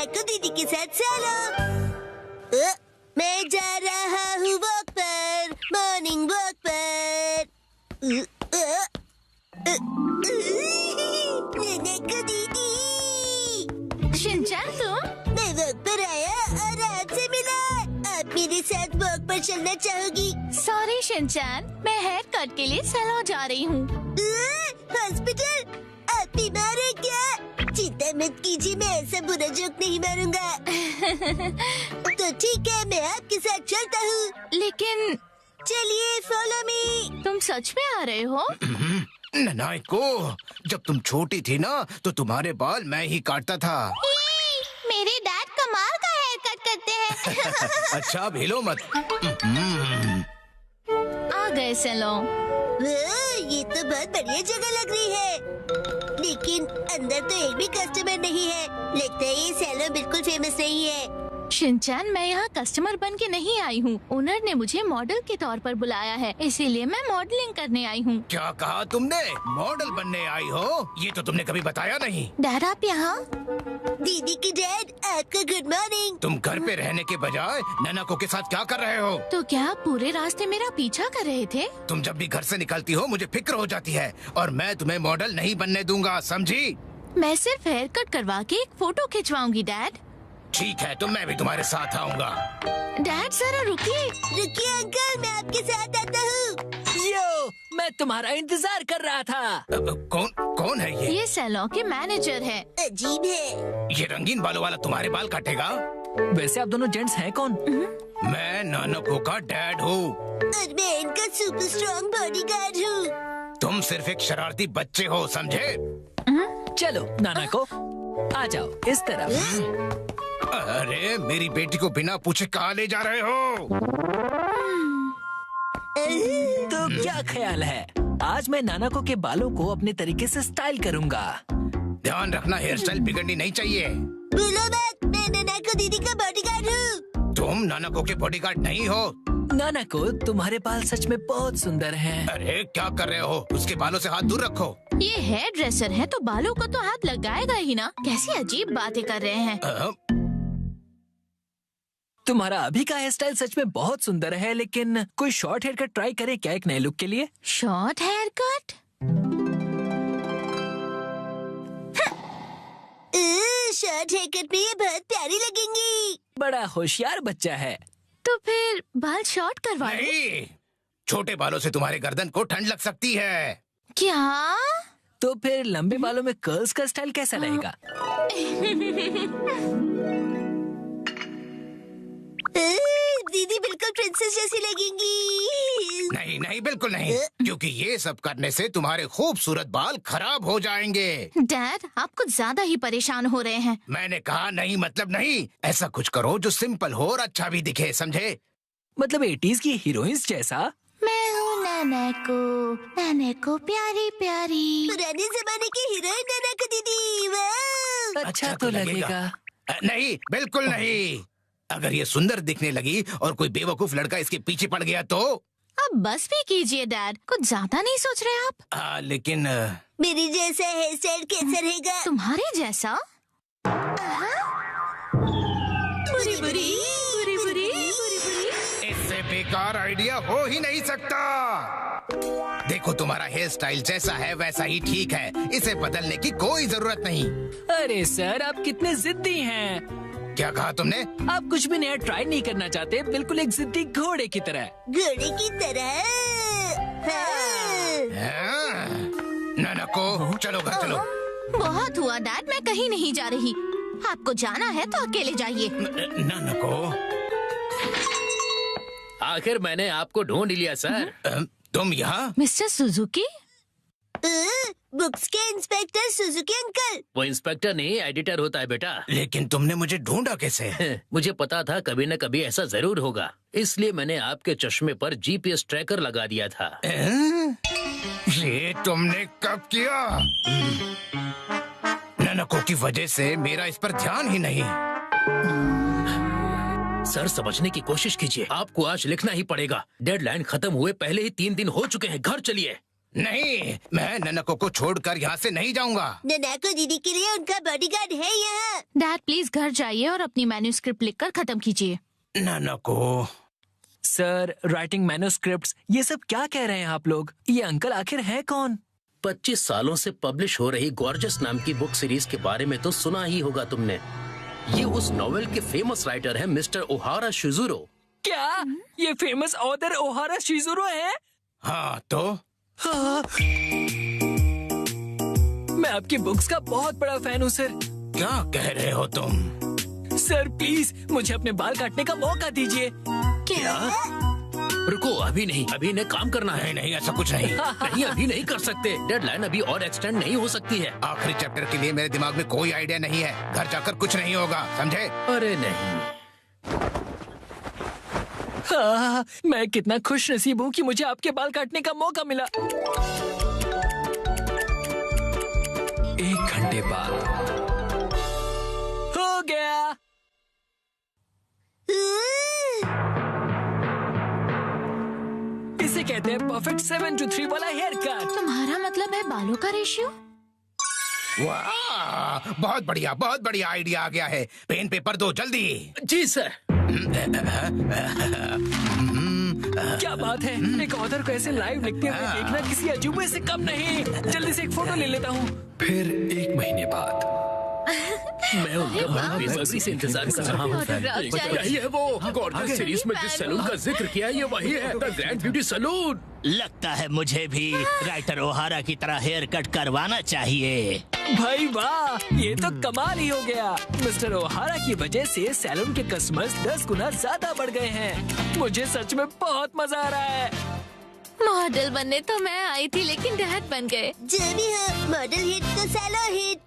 नानाको दीदी के साथ चलो। मैं जा रहा हूँ वॉक पर, मॉर्निंग वॉक पर। नानाको दीदी। शिनचैन तुम? मैं वॉक पर आया और आपसे मिला। आप मेरे साथ वॉक पर चलना चाहोगी? सॉरी शिनचैन, मैं हेयर कट के लिए सैलून जा रही हूँ। हॉस्पिटल? आप बीमार हैं क्या? चिंता मत कीजिए, मैं ऐसा बुरा जोक नहीं मारूंगा। तो ठीक है, मैं आपके साथ चलता हूँ। लेकिन चलिए, फॉलो मी। तुम सच में आ रहे हो? नानाको, जब तुम छोटी थी ना तो तुम्हारे बाल मैं ही काटता था। मेरे डैड कमाल का हेयर कट करते हैं। अच्छा, अब हिलो मत। आ गए सैलून। ये तो बहुत बढ़िया जगह लग रही है, लेकिन अंदर तो एक भी कस्टमर नहीं है। लगता है ये सैलून बिल्कुल फेमस नहीं है। शिनचैन, मैं यहाँ कस्टमर बन के नहीं आई हूँ। ओनर ने मुझे मॉडल के तौर पर बुलाया है, इसीलिए मैं मॉडलिंग करने आई हूँ। क्या कहा तुमने? मॉडल बनने आई हो? ये तो तुमने कभी बताया नहीं। डैड आप यहाँ? दीदी की डैड, आपका गुड मॉर्निंग। तुम घर पे रहने के बजाय नानाको के साथ क्या कर रहे हो? तो क्या आप पूरे रास्ते मेरा पीछा कर रहे थे? तुम जब भी घर से निकलती हो मुझे फिक्र हो जाती है, और मैं तुम्हें मॉडल नहीं बनने दूंगा, समझी? मैं सिर्फ हेयर कट करवा के एक फोटो खिंचवाऊंगी डैड। ठीक है, तो मैं भी तुम्हारे साथ आऊंगा। डैड जरा रुकिए। रुकिए अंकल, मैं आपके साथ आता हूँ। यो, मैं तुम्हारा इंतजार कर रहा था। कौन कौन है ये? ये सैलून के मैनेजर है। अजीब है। ये रंगीन बालों वाला तुम्हारे बाल काटेगा? वैसे आप दोनों जेंट्स हैं कौन? मैं नानाको का डैड हूँ। और मैं इनका सुपर स्ट्रॉन्ग बॉडीगार्ड हूँ। तुम सिर्फ एक शरारती बच्चे हो, समझे? चलो नाना को आ जाओ इस तरफ। अरे, मेरी बेटी को बिना पूछे कहाँ ले जा रहे हो? तो क्या ख्याल है, आज मैं नानाको के बालों को अपने तरीके से स्टाइल करूंगा। ध्यान रखना, हेयर स्टाइल बिगड़नी नहीं चाहिए। बोलो मत, मैं नानाको दीदी का बॉडीगार्ड हूँ। तुम नानाको के बॉडीगार्ड नहीं हो। नानाको, तुम्हारे बाल सच में बहुत सुंदर हैं। अरे क्या कर रहे हो? उसके बालों से हाथ दूर रखो। ये हेयर ड्रेसर है तो बालों को तो हाथ लगाएगा ही ना। कैसी अजीब बातें कर रहे हैं। तुम्हारा अभी का हेयर स्टाइल सच में बहुत सुंदर है, लेकिन कोई शॉर्ट हेयर कट ट्राई करें क्या एक नए लुक के लिए? Short haircut? Short haircut में ये बहुत प्यारी लगेंगी। बड़ा होशियार बच्चा है। तो फिर बाल शॉर्ट करवा लो। नहीं, छोटे बालों से तुम्हारे गर्दन को ठंड लग सकती है। क्या? तो फिर लंबे बालों में कर्ल्स का स्टाइल कैसा रहेगा? दीदी बिल्कुल प्रिंसेस जैसी लगेंगी। नहीं नहीं, बिल्कुल नहीं, क्योंकि ये सब करने से तुम्हारे खूबसूरत बाल खराब हो जाएंगे। डैड, आप कुछ ज्यादा ही परेशान हो रहे हैं। मैंने कहा नहीं मतलब नहीं। ऐसा कुछ करो जो सिंपल हो और अच्छा भी दिखे, समझे? मतलब 80s की हीरोइंस जैसा? मैं हूँ नानाको प्यारी प्यारी। पुराने जमाने की हीरोइन नानाको दीदी। वाह! अच्छा तो लगेगा। नहीं, बिल्कुल नहीं। अगर ये सुंदर दिखने लगी और कोई बेवकूफ लड़का इसके पीछे पड़ गया तो? अब बस भी कीजिए डैड, कुछ ज्यादा नहीं सोच रहे आप? लेकिन मेरी जैसा हेयर स्टाइल कैसा रहेगा? तुम्हारे जैसा? बुरी बुरी बुरी बुरी बुरी बुरी। इससे बेकार आइडिया हो ही नहीं सकता। देखो, तुम्हारा हेयर स्टाइल जैसा है वैसा ही ठीक है, इसे बदलने की कोई जरूरत नहीं। अरे सर, आप कितने जिद्दी हैं। क्या कहा तुमने? आप कुछ भी नया ट्राई नहीं करना चाहते, बिल्कुल एक जिद्दी घोड़े की तरह। घोड़े की तरह। नानाको, चलो घर चलो। बहुत हुआ डैड, मैं कहीं नहीं जा रही। आपको जाना है तो अकेले जाइए। नानाको, आखिर मैंने आपको ढूंढ लिया सर। तुम यहाँ? Mister Suzuki? बुक्स के इंस्पेक्टर सुजुकी अंकल। वो इंस्पेक्टर नहीं, एडिटर होता है बेटा। लेकिन तुमने मुझे ढूंढा कैसे? मुझे पता था कभी न कभी ऐसा जरूर होगा, इसलिए मैंने आपके चश्मे पर जीपीएस ट्रैकर लगा दिया था। ये तुमने कब किया? नानाको की वजह से मेरा इस पर ध्यान ही नहीं। सर, समझने की कोशिश कीजिए, आपको आज लिखना ही पड़ेगा। डेडलाइन खत्म हुए पहले ही 3 दिन हो चुके हैं। घर चलिए। नहीं, मैं ननको को छोड़कर यहाँ से नहीं जाऊंगा। ननाको दीदी के लिए उनका बॉडीगार्ड है यहाँ। डैड प्लीज घर जाइए और अपनी मैन्यूस्क्रिप्ट लिखकर खत्म कीजिए। ननको। सर, राइटिंग मैन्युस्क्रिप्ट्स, ये सब क्या कह रहे हैं आप लोग? ये अंकल आखिर है कौन? 25 सालों से पब्लिश हो रही गॉर्जस नाम की बुक सीरीज के बारे में तो सुना ही होगा तुमने। ये उस नॉवेल के फेमस राइटर हैं मिस्टर ओहारा शिजुरो। क्या ये फेमस ऑथर ओहारा शिजुरो है? हाँ तो? हाँ। मैं आपकी बुक्स का बहुत बड़ा फैन हूँ सर। क्या कह रहे हो तुम? सर प्लीज मुझे अपने बाल काटने का मौका दीजिए। क्या? रुको, अभी नहीं, अभी इन्हें काम करना है। नहीं, ऐसा कुछ नहीं। नहीं, अभी नहीं कर सकते। डेडलाइन अभी और एक्सटेंड नहीं हो सकती है। आखिरी चैप्टर के लिए मेरे दिमाग में कोई आइडिया नहीं है। घर जाकर कुछ नहीं होगा, समझे? अरे नहीं। हाँ, मैं कितना खुश नसीब हूँ कि मुझे आपके बाल काटने का मौका मिला। 1 घंटे बाद हो गया। इसे कहते हैं परफेक्ट 7 to 3 वाला हेयर कट। तुम्हारा मतलब है बालों का रेशियो? वाह, बहुत बढ़िया आइडिया आ गया है। पेन पेपर दो जल्दी। जी सर। क्या बात है, एक ऑथर को ऐसे लाइव लिखते हुए देखना किसी अजूबे से कम नहीं। जल्दी से एक फोटो ले लेता हूँ। फिर 1 महीने बाद मैं उनका बेसब्री से इंतजार कर रहा हूँ। यही है वो गॉर्जस सीरीज में जिस सैलून का जिक्र किया, ये वही है, द ग्रैंड ब्यूटी सैलून। लगता है मुझे भी राइटर ओहारा की तरह हेयर कट करवाना चाहिए। भाई वाह, ये तो कमाल ही हो गया। मिस्टर ओहारा की वजह से सैलून के कस्टमर्स 10 गुना ज्यादा बढ़ गए हैं। मुझे सच में बहुत मजा आ रहा है। मॉडल बनने तो मैं आई थी, लेकिन डैड बन गए। जो भी हो, मॉडल हिट तो सैलो हिट।